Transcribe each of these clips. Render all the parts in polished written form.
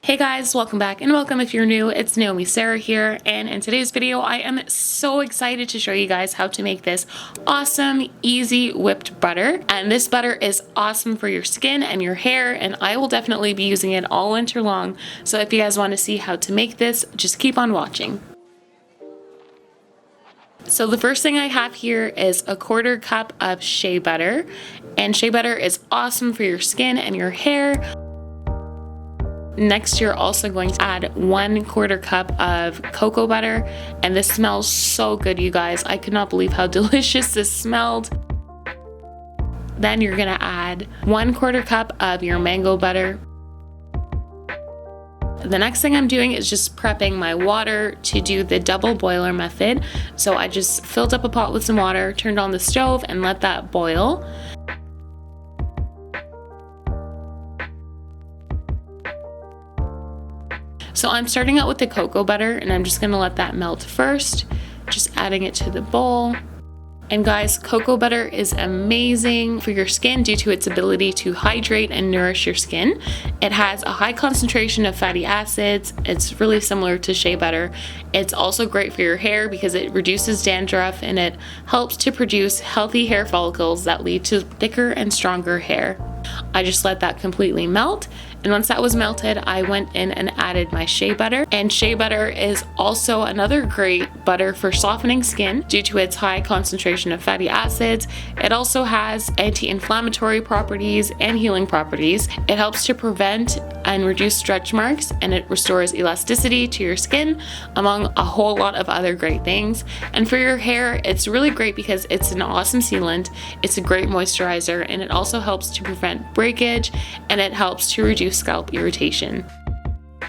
Hey guys, welcome back and welcome if you're new. It's Naomi Sarah here, and in today's video I am so excited to show you guys how to make this awesome, easy whipped butter. And this butter is awesome for your skin and your hair, and I will definitely be using it all winter long. So if you guys want to see how to make this, just keep on watching. So the first thing I have here is a 1/4 cup of shea butter, and shea butter is awesome for your skin and your hair. Next, you're also going to add 1/4 cup of cocoa butter, and this smells so good, you guys. I could not believe how delicious this smelled. Then you're gonna add 1/4 cup of your mango butter. The next thing I'm doing is just prepping my water to do the double boiler method. So I just filled up a pot with some water, turned on the stove, and let that boil. So I'm starting out with the cocoa butter, and I'm just gonna let that melt first, just adding it to the bowl. And guys, cocoa butter is amazing for your skin due to its ability to hydrate and nourish your skin. It has a high concentration of fatty acids. It's really similar to shea butter. It's also great for your hair because it reduces dandruff and it helps to produce healthy hair follicles that lead to thicker and stronger hair. I just let that completely melt, and once that was melted, I went in and added my shea butter. And shea butter is also another great butter for softening skin due to its high concentration of fatty acids. It also has anti-inflammatory properties and healing properties. It helps to prevent and reduce stretch marks, and it restores elasticity to your skin, among a whole lot of other great things. And for your hair, it's really great because it's an awesome sealant, it's a great moisturizer, and it also helps to prevent breakage, and it helps to reduce scalp irritation.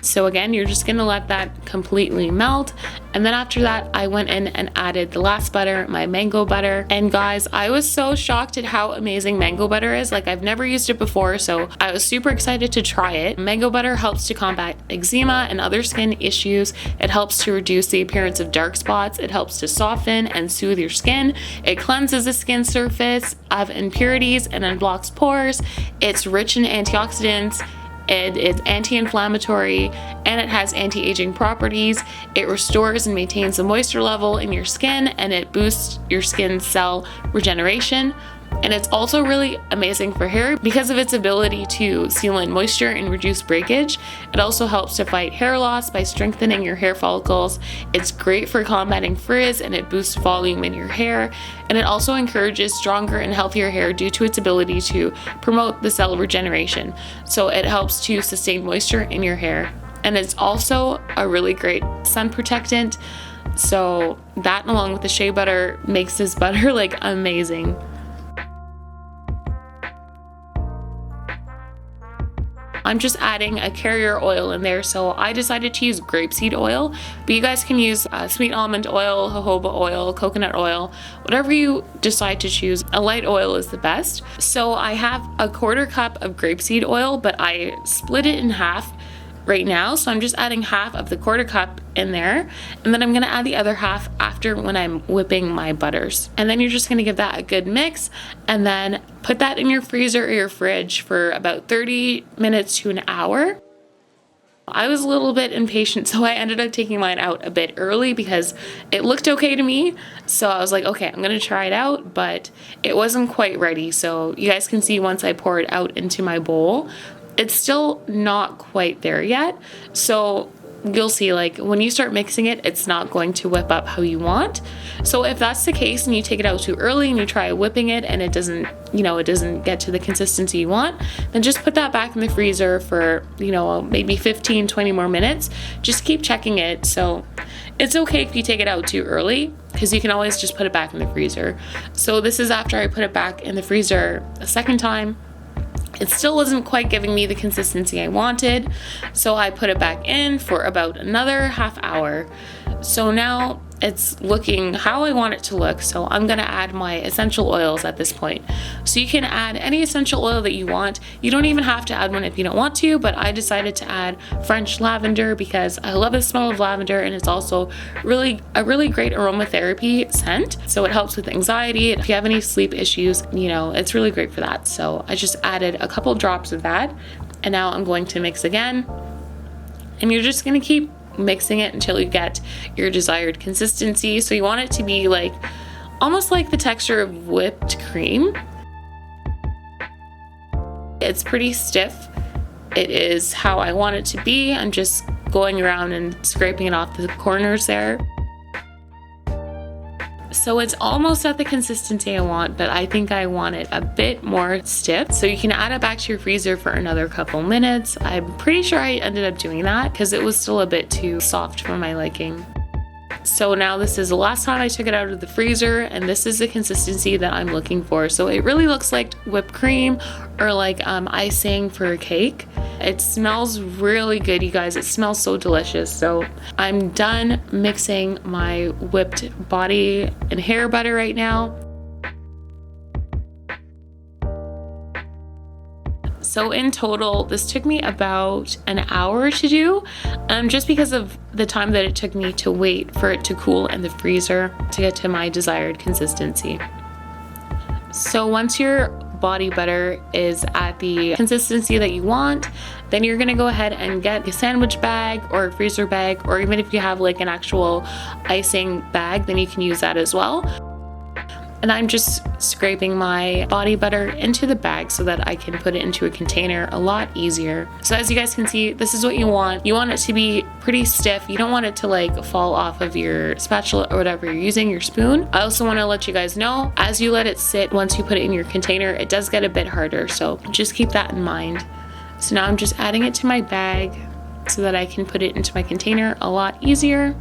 So again, you're just gonna let that completely melt. And then after that, I went in and added the last butter, my mango butter. And guys, I was so shocked at how amazing mango butter is. Like, I've never used it before, so I was super excited to try it. Mango butter helps to combat eczema and other skin issues. It helps to reduce the appearance of dark spots. It helps to soften and soothe your skin. It cleanses the skin surface of impurities and unblocks pores. It's rich in antioxidants. It is anti-inflammatory, and it has anti-aging properties. It restores and maintains the moisture level in your skin, and it boosts your skin cell regeneration. And it's also really amazing for hair because of its ability to seal in moisture and reduce breakage. It also helps to fight hair loss by strengthening your hair follicles. It's great for combating frizz, and it boosts volume in your hair. And it also encourages stronger and healthier hair due to its ability to promote the cell regeneration. So it helps to sustain moisture in your hair. And it's also a really great sun protectant. So that, along with the shea butter, makes this butter like amazing. I'm just adding a carrier oil in there, so I decided to use grapeseed oil, but you guys can use sweet almond oil, jojoba oil, coconut oil, whatever you decide to choose. A light oil is the best. So I have a 1/4 cup of grapeseed oil, but I split it in half right now, so I'm just adding half of the 1/4 cup in there, and then I'm gonna add the other half after when I'm whipping my butters. And then you're just gonna give that a good mix, and then put that in your freezer or your fridge for about 30 minutes to an hour. I was a little bit impatient, so I ended up taking mine out a bit early because it looked okay to me. So I was like, okay, I'm gonna try it out, but it wasn't quite ready. So you guys can see once I pour it out into my bowl, it's still not quite there yet. So you'll see, like, when you start mixing it, it's not going to whip up how you want. So if that's the case and you take it out too early and you try whipping it and it doesn't, it doesn't get to the consistency you want, then just put that back in the freezer for, maybe 15, 20 more minutes. Just keep checking it. So it's okay if you take it out too early, because you can always just put it back in the freezer. So this is after I put it back in the freezer a second time. It still wasn't quite giving me the consistency I wanted, so I put it back in for about another half hour. So now it's looking how I want it to look, so I'm gonna add my essential oils at this point. So you can add any essential oil that you want. You don't even have to add one if you don't want to, but I decided to add French lavender because I love the smell of lavender, and it's also a really great aromatherapy scent. So it helps with anxiety. If you have any sleep issues, it's really great for that. So I just added a couple drops of that, and now I'm going to mix again. And you're just gonna keep mixing it until you get your desired consistency. So you want it to be like almost like the texture of whipped cream. It's pretty stiff. It is how I want it to be. I'm just going around and scraping it off the corners there. So it's almost at the consistency I want, but I think I want it a bit more stiff. So you can add it back to your freezer for another couple minutes. I'm pretty sure I ended up doing that because it was still a bit too soft for my liking. So now this is the last time I took it out of the freezer, and this is the consistency that I'm looking for. So it really looks like whipped cream or like icing for a cake. It smells really good, you guys. It smells so delicious. So I'm done mixing my whipped body and hair butter right now. So in total, this took me about an hour to do, just because of the time that it took me to wait for it to cool in the freezer to get to my desired consistency. So once your body butter is at the consistency that you want, then you're gonna go ahead and get a sandwich bag or a freezer bag, or even if you have like an actual icing bag, then you can use that as well. And I'm just scraping my body butter into the bag so that I can put it into a container a lot easier. So as you guys can see, this is what you want. You want it to be pretty stiff. You don't want it to like fall off of your spatula or whatever you're using, your spoon. I also want to let you guys know, as you let it sit, once you put it in your container, it does get a bit harder. So just keep that in mind. So now I'm just adding it to my bag so that I can put it into my container a lot easier.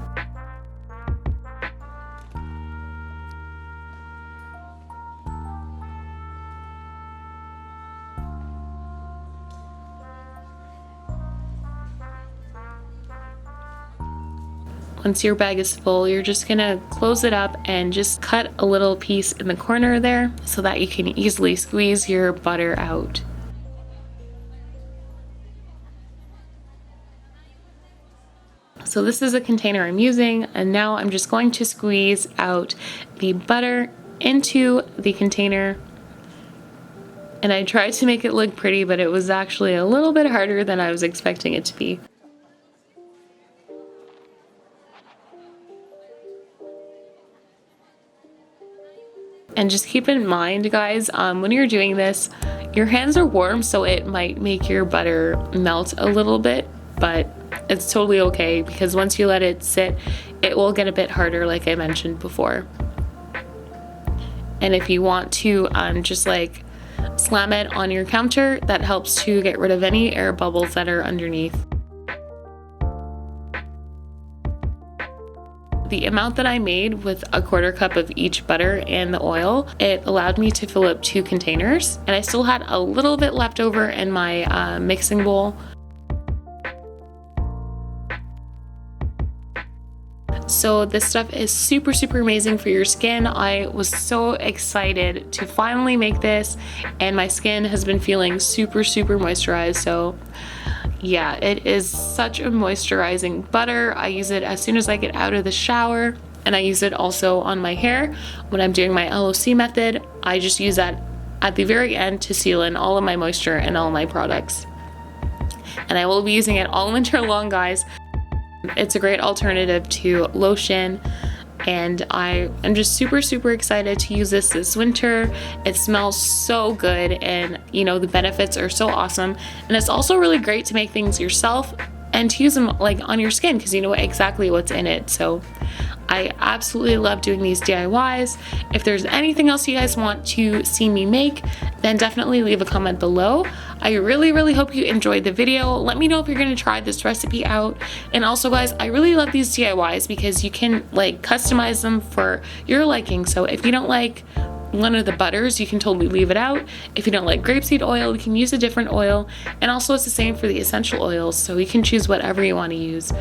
Once your bag is full, you're just gonna close it up and just cut a little piece in the corner there so that you can easily squeeze your butter out. So this is a container I'm using, and now I'm just going to squeeze out the butter into the container. And I tried to make it look pretty, but it was actually a little bit harder than I was expecting it to be. And just keep in mind, guys, when you're doing this, your hands are warm, so it might make your butter melt a little bit, but it's totally okay because once you let it sit, it will get a bit harder, like I mentioned before. And if you want to just like slam it on your counter, that helps to get rid of any air bubbles that are underneath. The amount that I made with a 1/4 cup of each butter and the oil, it allowed me to fill up 2 containers, and I still had a little bit left over in my mixing bowl. So this stuff is super, super amazing for your skin. I was so excited to finally make this, and my skin has been feeling super, super moisturized. So yeah, it is such a moisturizing butter. I use it as soon as I get out of the shower, and I use it also on my hair when I'm doing my LOC method. I just use that at the very end to seal in all of my moisture and all my products. And I will be using it all winter long, guys. It's a great alternative to lotion, and I am just super, super excited to use this winter. It smells so good, and you know, the benefits are so awesome. And it's also really great to make things yourself and to use them like on your skin because you know exactly what's in it. So I absolutely love doing these DIYs. If there's anything else you guys want to see me make, then definitely leave a comment below. I really, really hope you enjoyed the video. Let me know if you're gonna try this recipe out. And also, guys, I really love these DIYs because you can like customize them for your liking. So if you don't like one of the butters, you can totally leave it out. If you don't like grapeseed oil, you can use a different oil. And also it's the same for the essential oils, so you can choose whatever you want to use.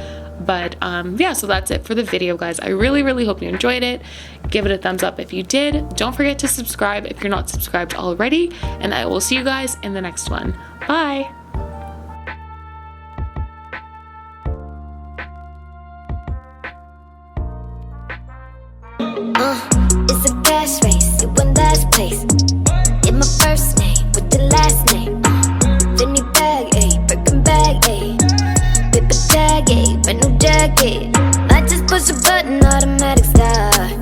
But yeah, so that's it for the video, guys. I really, really hope you enjoyed it. Give it a thumbs up if you did. Don't forget to subscribe if you're not subscribed already, and I will see you guys in the next one. Bye. It's a fast race, it went last place. In my first name with the last name. Vinny bag, ayy, Birkin bag, ayy. Paper tag. it. Might just push a button